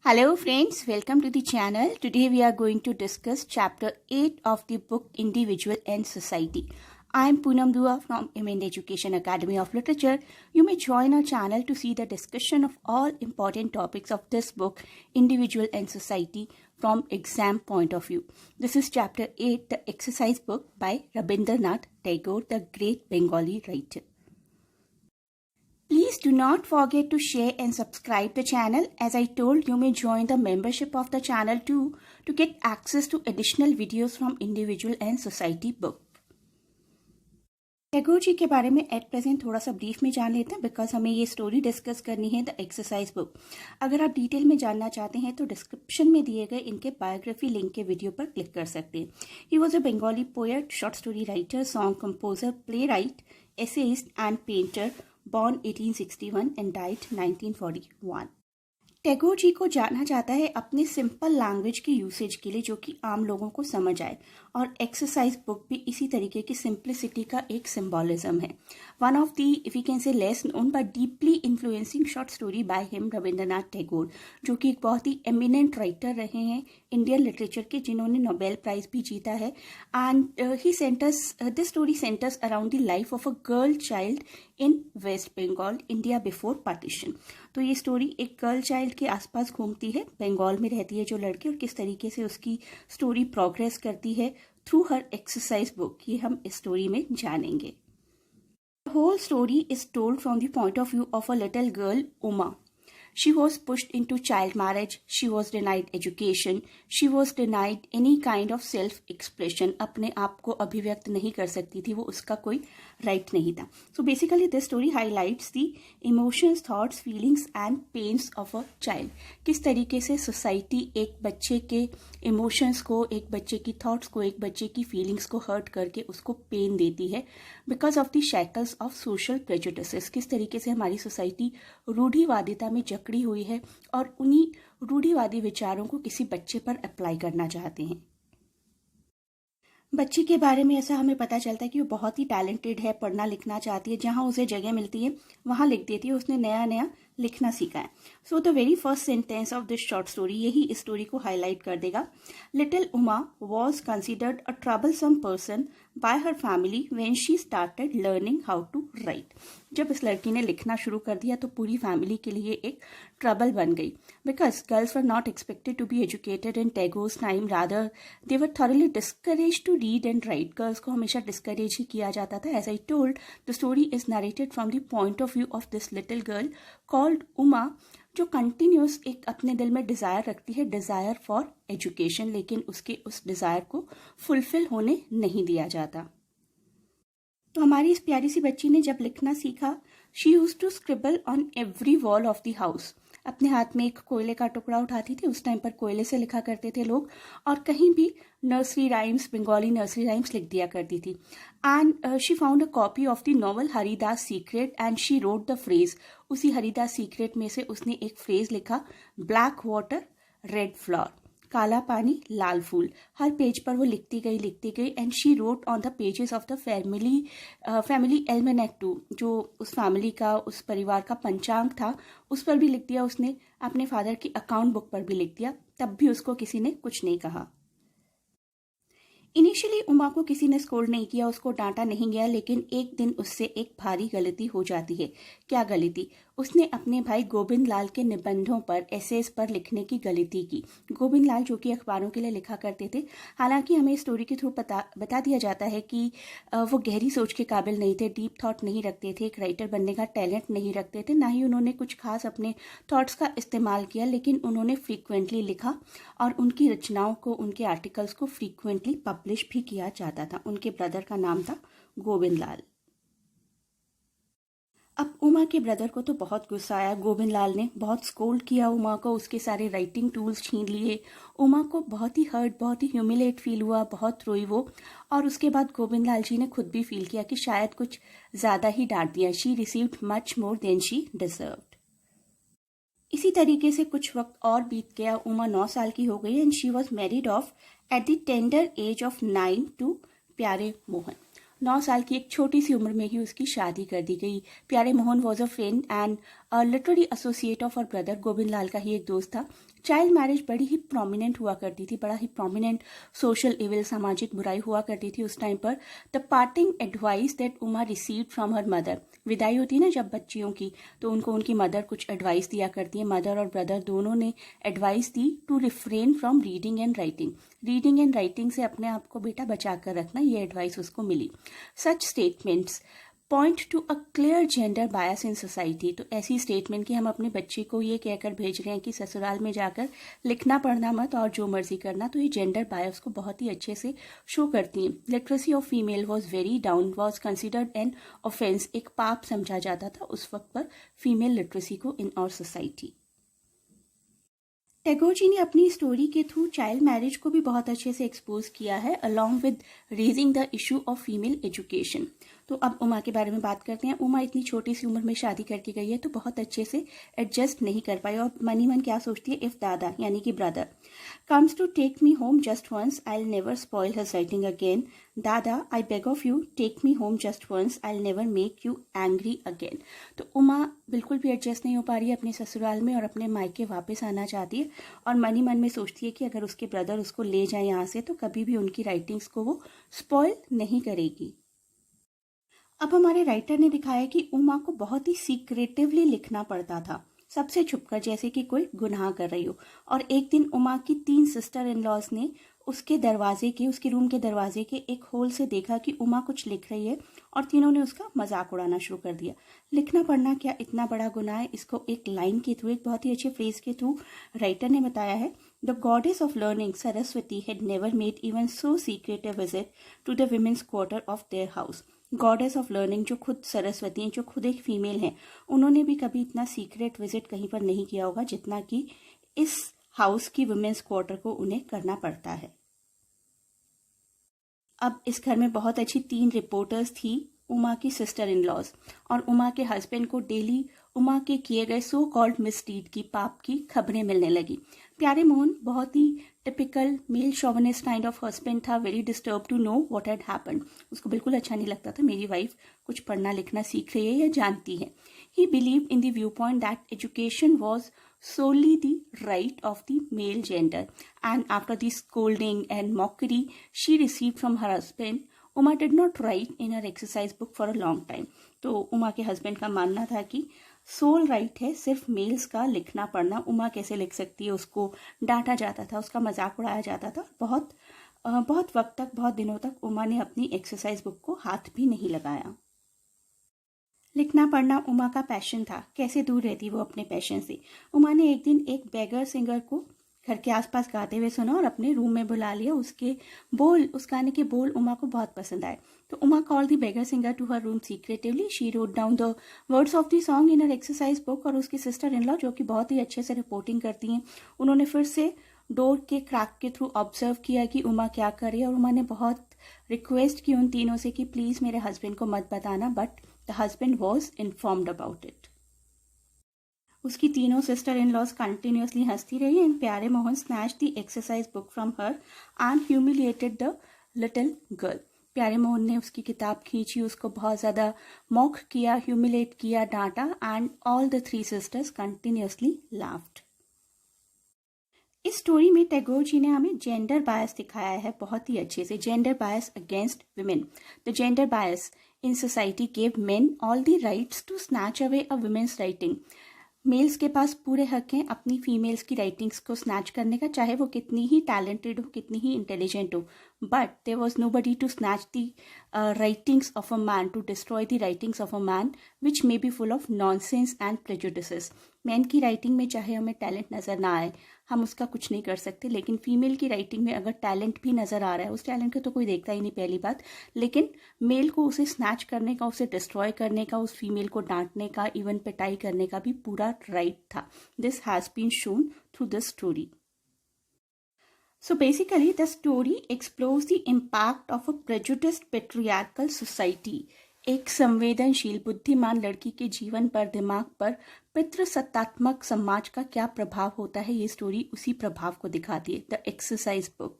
Hello friends, welcome to the channel. Today we are going to discuss chapter 8 of the book Individual and Society. I am Poonam Dua from MN Education Academy of Literature. You may join our channel to see the discussion of all important topics of this book, Individual and Society, from exam point of view. This is chapter 8, the exercise book by Rabindranath Tagore, the great Bengali writer. Please do not forget to share and subscribe the channel. As I told, you may join the membership of the channel too to get access to additional videos from Individual and Society book. Tagore ji के बारे में at present थोड़ा सा brief में जान लेते हैं because हमें ये स्टोरी डिस्कस करनी है द एक्सरसाइज बुक. अगर आप डिटेल में जानना चाहते हैं तो डिस्क्रिप्शन में दिए गए इनके बायोग्राफी लिंक के वीडियो पर क्लिक कर सकते हैं. He was a Bengali poet, short story writer, song composer, playwright, essayist and painter, born 1861 and died 1941. Tagore ji को जाना जाता है अपने सिंपल लैंग्वेज के यूसेज के लिए जो कि आम लोगों को समझ आए, और एक्सरसाइज बुक भी इसी तरीके की सिंप्लिसिटी का एक सिंबॉलिज्म है. One of the if you can say less known but deeply influencing short story by him Rabindranath Tagore, जो कि एक बहुत ही एमिनेंट राइटर रहे हैं इंडियन लिटरेचर के, जिन्होंने नोबेल प्राइज भी जीता है. And he centres this story centres around the life of a girl child in West Bengal, India before partition. तो ये स्टोरी एक गर्ल चाइल्ड के आसपास घूमती है, बंगाल में रहती है जो लड़की, और किस तरीके से उसकी स्टोरी प्रोग्रेस करती है थ्रू हर एक्सरसाइज बुक, ये हम इस स्टोरी में जानेंगे. The whole story is told from the point of view of a little girl, Uma. She was pushed into child marriage, she was denied education, she was denied any kind of self-expression. अपने आप को अभिव्यक्त नहीं कर सकती थी, वो उसका कोई राइट नहीं था. So basically this story highlights the emotions, thoughts, feelings and pains of a child. किस तरीके से सोसाइटी एक बच्चे के इमोशंस को, एक बच्चे की थॉट्स को, एक बच्चे की फीलिंग्स को हर्ट करके उसको पेन देती है because of the shackles of social prejudices. किस तरीके से हमारी सोसाइटी रूढ़िवादिता में जकड़ी हुई है और उन्हीं रूढ़िवादी विचारों को किसी बच्चे पर अप्लाई करना चाहते हैं. बच्ची के बारे में ऐसा हमें पता चलता है कि वो बहुत ही टैलेंटेड है, पढ़ना लिखना चाहती है, जहाँ उसे जगह मिलती है वहाँ लिख देती है. उसने नया नया लिखना सीखा है. So the very first sentence of this short story यही इस स्टोरी को हाईलाइट कर देगा. Little Uma was considered a troublesome person by her family when she started learning how to write. जब इस लड़की ने लिखना शुरू कर दिया तो पूरी फैमिली के लिए एक ट्रबल बन गई, because girls were not expected to be educated in Tagore's time, rather they were thoroughly discourage to read and write. Girls को हमेशा डिस्करेज ही किया जाता था. As I told, the story is narrated from the point of view of this little girl called Uma, जो continues एक अपने दिल में डिज़ायर रखती है, डिज़ायर फॉर एजुकेशन, लेकिन उसके उस डिज़ायर को फुलफिल होने नहीं दिया जाता. तो हमारी इस प्यारी सी बच्ची ने जब लिखना सीखा, she use to scribble on every wall of the house. अपने हाथ में एक कोयले का टुकड़ा उठाती थी, उस टाइम पर कोयले से लिखा करते थे लोग, और कहीं भी nursery rhymes, Bengali nursery rhymes लिख दिया करती थी. And she found a copy of the novel Haridas secret and she wrote the phrase. उसी हरिदास सीक्रेट में से उसने एक फ्रेज लिखा, ब्लैक वाटर रेड फ्लावर, काला पानी लाल फूल. हर पेज पर वो लिखती गई and she wrote on the pages of the family almanac too, जो उस फैमिली का, उस परिवार का पंचांग था, उस पर भी लिख दिया उसने. अपने फादर की अकाउंट बुक पर भी लिख दिया, तब भी उसको किसी ने कुछ नहीं कहा. इनिशियली उमा को किसी ने स्कोल्ड नहीं किया, उसको डांटा नहीं गया, लेकिन एक दिन उससे एक भारी गलती हो जाती है. क्या गलती? उसने अपने भाई गोविंद लाल के निबंधों पर, एसेस पर लिखने की गलती की. गोविंद लाल जो कि अखबारों के लिए लिखा करते थे. हालांकि हमें स्टोरी के थ्रू बता दिया जाता है कि वो गहरी सोच के काबिल नहीं थे, डीप थॉट नहीं रखते थे, एक राइटर बनने का टैलेंट नहीं रखते थे, ना ही उन्होंने कुछ खास अपने थॉट्स का इस्तेमाल किया, लेकिन उन्होंने फ्रीक्वेंटली लिखा और उनकी रचनाओं को, उनके आर्टिकल्स को फ्रीक्वेंटली पब्लिश भी किया जाता था. उनके ब्रदर का नाम था गोविंद लाल. अब उमा के ब्रदर को तो बहुत गुस्सा आया. गोविंद लाल ने बहुत स्कोल्ड किया उमा को, उसके सारे राइटिंग टूल्स छीन लिए. उमा को बहुत ही हर्ट, बहुत ही ह्यूमिलेट फील हुआ, बहुत रोई वो. और उसके बाद गोविंद लाल जी ने खुद भी फील किया कि शायद कुछ ज़्यादा ही डांट दिया. She received much more than she deserved. इसी तरीके से कुछ वक्त और बीत गया. उमा 9 साल की हो गई and she was married of at the tender age of 9 to Pyare Mohan. 9 साल की एक छोटी सी उम्र में ही उसकी शादी कर दी गई। Pyare Mohan was a friend and literary associate of our brother. Govind Lal का ही एक दोस्त था। चाइल्ड मैरिज बड़ी ही प्रोमिनेंट हुआ करती थी, बड़ा ही प्रोमिनेंट सोशल इविल, सामाजिक बुराई हुआ करती थी उस टाइम पर। The parting advice that Uma received from her mother, विदाई होती है ना जब बच्चियों की, तो उनको उनकी मदर कुछ एडवाइस दिया करती है। मदर और ब्रदर दोनों ने एडवाइस दी to refrain from reading and writing. Reading and writing से अपने आप को बेटा बचा कर रखना, ये एडवाइस उसको मिली। Such statements point to a clear gender bias in society. तो ऐसी स्टेटमेंट कि हम अपने बच्चे को ये कहकर भेज रहे हैं कि ससुराल में जाकर लिखना पढ़ना मत और जो मर्जी करना, तो ये जेंडर बायस को बहुत ही अच्छे से शो करती हैं। Literacy of female was very down, was considered an offence, एक पाप समझा जाता था उस वक्त पर फीमेल लिटरेसी को in our society. Tagore ji ने अपनी स्टोरी के थ्रू चाइल्ड मैरिज को भी बहुत अच्छे से एक्सपोज किया है, along with raising the issue of female education. तो अब उमा के बारे में बात करते हैं। उमा इतनी छोटी सी उम्र में शादी करके गई है, तो बहुत अच्छे से एडजस्ट नहीं कर पाई और मन ही मन क्या सोचती है, इफ दादा यानी कि brother comes to take me home just once I will never spoil his writing again. दादा I beg of you take me home just once I will never make you angry again. तो उमा बिल्कुल भी adjust नहीं हो पा रही है अपने ससुराल में और अपने मायके वापस आना चाहती है और मन ही मन में सोचती है कि अगर उसके ब्रदर उसको ले जाए यहाँ से तो कभी भी उनकी राइटिंग्स को वो स्पॉइल नहीं करेगी। अब हमारे राइटर ने दिखाया कि उमा को बहुत ही सीक्रेटिवली लिखना पड़ता था, सबसे छुपकर, जैसे कि कोई गुनाह कर रही हो। और एक दिन उमा की 3 सिस्टर इन लॉज ने उसके दरवाजे के, उसके रूम के दरवाजे के एक होल से देखा कि उमा कुछ लिख रही है और तीनों ने उसका मजाक उड़ाना शुरू कर दिया। लिखना पढ़ना क्या इतना बड़ा गुनाह है? इसको एक लाइन के थ्रू, एक बहुत ही अच्छे फ्रेज के थ्रू राइटर ने बताया है। The goddess of learning Saraswati had never made even so secret a visit to the women's quarter of their house. Goddess of learning जो खुद सरस्वती हैं, जो खुद एक फीमेल हैं, उन्होंने भी कभी इतना सीक्रेट विजिट कहीं पर नहीं किया होगा जितना कि इस हाउस की वुमेन्स क्वार्टर को उन्हें करना पड़ता है। अब इस घर में बहुत अच्छी 3 रिपोर्टर्स थी, उमा की सिस्टर इन लॉज, और उमा के हस्बैंड को डेली उमा के किए गए सो कॉल्ड मिसडीड की, पाप की खबरें मिलने लगी। प्यारे मोहन बहुत ही typical male chauvinist kind of husband था, very disturb to know what had happened. उसको बिल्कुल अच्छा नहीं लगता था मेरी वाइफ कुछ पढ़ना लिखना सीख रही है या जानती है। ही believe in the view point that education was solely the right of the male gender, and after the scolding and mockery she received from her husband, Uma did not write in her exercise book for a long time. तो उमा के husband का मानना था कि soul right है सिर्फ mails का लिखना पढ़ना, उमा कैसे लिख सकती है, उसको डांटा जाता था, उसका मजाक उड़ाया जाता था। बहुत वक्त तक, बहुत दिनों तक उमा ने अपनी एक्सरसाइज बुक को हाथ भी नहीं लगाया। लिखना पढ़ना उमा का पैशन था, कैसे दूर रहती वो अपने पैशन से। उमा ने एक दिन एक बेगर सिंगर को घर के आसपास गाते हुए सुना और अपने रूम में बुला लिया। उस गाने के बोल उमा को बहुत पसंद आए। तो Uma call the beggar singer to her room secretively. She wrote down the words of the song in her exercise book. और उसकी सिस्टर इन लॉ, जो कि बहुत ही अच्छे से रिपोर्टिंग करती हैं, उन्होंने फिर से डोर के क्रैक के थ्रू ऑब्जर्व किया कि उमा क्या कर रही है। और उमा ने बहुत रिक्वेस्ट की उन तीनों से कि प्लीज मेरे हस्बैंड को मत बताना, but the husband was informed about it. उसकी तीनों सिस्टर इन लॉज कंटिन्यूसली हंसती रही एंड प्यारे Mohan snatch the exercise book from her and humiliated the little girl. प्यारे मोहन ने उसकी किताब खींची, उसको बहुत ज्यादा मॉक किया, ह्यूमिलेट किया, डांटा, and all the 3 sisters continuously laughed. इस स्टोरी में टैगोर जी ने हमें जेंडर बायस दिखाया है बहुत ही अच्छे से। Gender bias against women. The gender bias in society gave men all the rights to snatch away a women's writing. Males के पास पूरे हक हैं अपनी फीमेल्स की राइटिंग्स को स्नैच करने का, चाहे वो कितनी ही टैलेंटेड हो, कितनी ही इंटेलिजेंट हो। But there was nobody to snatch the writings of a man, to destroy the writings of a man which may be full of nonsense and prejudices. Man की राइटिंग में चाहे हमें टैलेंट नजर ना आए, हम उसका कुछ नहीं कर सकते, लेकिन फीमेल की राइटिंग में अगर टैलेंट भी नजर आ रहा है, उस टैलेंट को तो कोई देखता ही नहीं पहली बात, लेकिन मेल को उसे स्नैच करने का, उसे डिस्ट्रॉय करने का, उस फीमेल को डांटने का, इवन पिटाई करने का भी पूरा राइट था। This has been shown through this story. So basically the story explores the impact of a prejudiced patriarchal society एक संवेदनशील बुद्धिमान लड़की के जीवन पर, दिमाग पर पितृसत्तात्मक समाज का क्या प्रभाव होता है, ये स्टोरी उसी प्रभाव को दिखाती है। द एक्सरसाइज बुक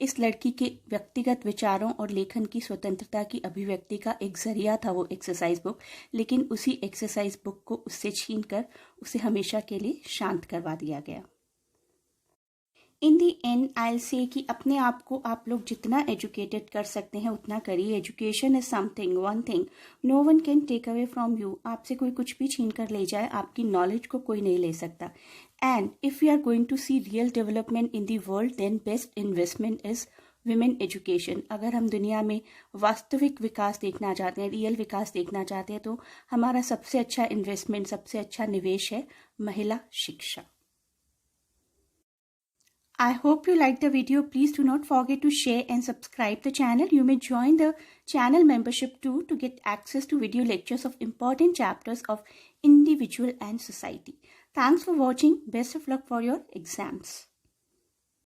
इस लड़की के व्यक्तिगत विचारों और लेखन की स्वतंत्रता की अभिव्यक्ति का एक जरिया था वो एक्सरसाइज बुक, लेकिन उसी एक्सरसाइज बुक को उससे छीनकर उसे हमेशा के लिए शांत करवा दिया गया। इन दी एंड आई से कि अपने आप को आप लोग जितना एजुकेटेड कर सकते हैं उतना करिए। Education is something, one thing no one can take away from you. आपसे कोई कुछ भी छीन कर ले जाए, आपकी नॉलेज को कोई नहीं ले सकता। And if you are going to see real development in the world, then best investment is women education. अगर हम दुनिया में वास्तविक विकास देखना चाहते हैं, रियल विकास देखना चाहते हैं, तो हमारा सबसे अच्छा इन्वेस्टमेंट, सबसे अच्छा निवेश है महिला शिक्षा। I hope you liked the video. Please do not forget to share and subscribe the channel. You may join the channel membership too to get access to video lectures of important chapters of individual and society. Thanks for watching. Best of luck for your exams.